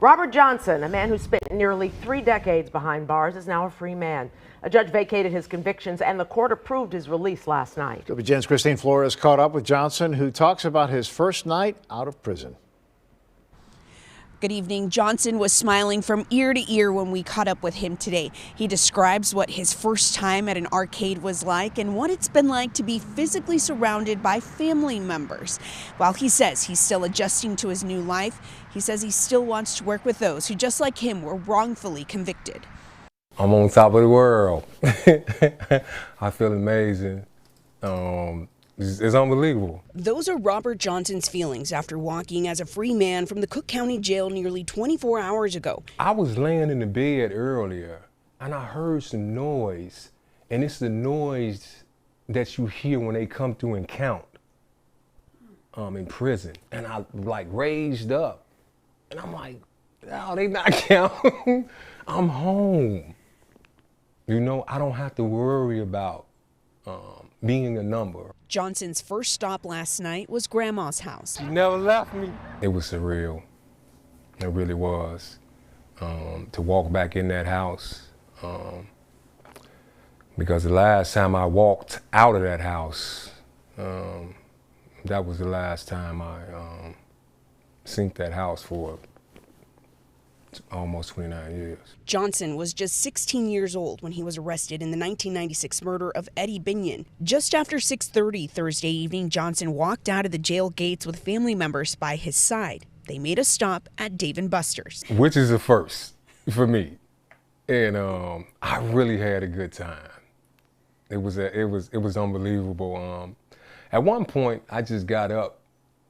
Robert Johnson, a man who spent nearly 3 decades behind bars, is now a free man. A judge vacated his convictions and the court approved his release last night. WGN's Christine Flores caught up with Johnson, who talks about his first night out of prison. Good evening. Johnson was smiling from ear to ear when we caught up with him today. He describes what his first time at an arcade was like and what it's been like to be physically surrounded by family members. While he says he's still adjusting to his new life, he says he still wants to work with those who, just like him, were wrongfully convicted. I'm on top of the world. I feel amazing. It's unbelievable. Those are Robert Johnson's feelings after walking as a free man from the Cook County Jail nearly 24 hours ago. I was laying in the bed earlier and I heard some noise, and it's the noise that you hear when they come through and count in prison. And I like raised up and I'm like, no, they not counting. I'm home. You know, I don't have to worry about being a number. Johnson's first stop last night was Grandma's house. You never left me. It was surreal. It really was. To walk back in that house. Because the last time I walked out of that house, that was the last time I seen that house for almost 29 years. Johnson was just 16 years old when he was arrested in the 1996 murder of Eddie Binion. Just after 6:30 Thursday evening, Johnson walked out of the jail gates with family members by his side. They made a stop at Dave & Buster's, which is a first for me, and I really had a good time. It was unbelievable. At one point, I just got up,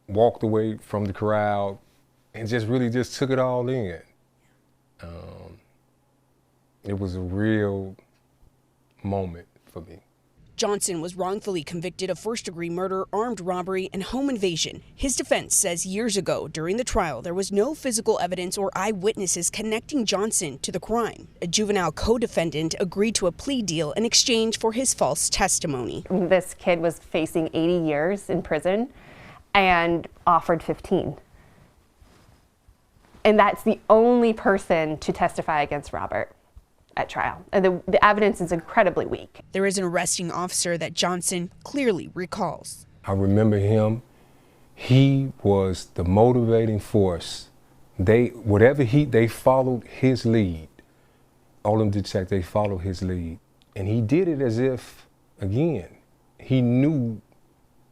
walked away from the crowd, and just really took it all in. It was a real moment for me. Johnson was wrongfully convicted of first-degree murder, armed robbery, and home invasion. His defense says years ago, during the trial, there was no physical evidence or eyewitnesses connecting Johnson to the crime. A juvenile co-defendant agreed to a plea deal in exchange for his false testimony. This kid was facing 80 years in prison and offered 15. And that's the only person to testify against Robert at trial. And the evidence is incredibly weak. There is an arresting officer that Johnson clearly recalls. I remember him. He was the motivating force. They followed his lead. All of them detectives, they followed his lead. And he did it as if, again, he knew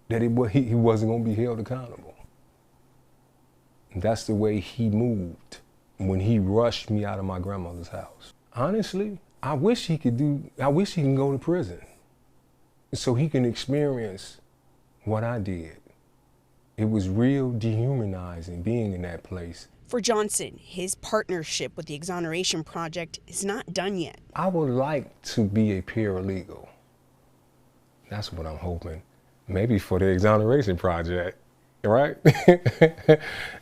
that he wasn't going to be held accountable. That's the way he moved when he rushed me out of my grandmother's house. Honestly, I wish he can go to prison so he can experience what I did. It was real dehumanizing being in that place. For Johnson, his partnership with the Exoneration Project is not done yet. I would like to be a paralegal. That's what I'm hoping. Maybe for the Exoneration Project. Right?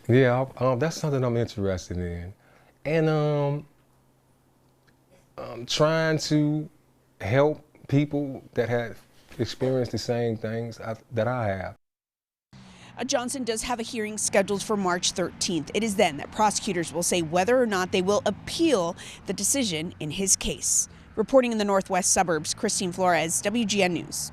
Yeah, that's something I'm interested in. And trying to help people that have experienced the same things that I have. Johnson does have a hearing scheduled for March 13th. It is then that prosecutors will say whether or not they will appeal the decision in his case. Reporting in the northwest suburbs, Christine Flores, WGN News.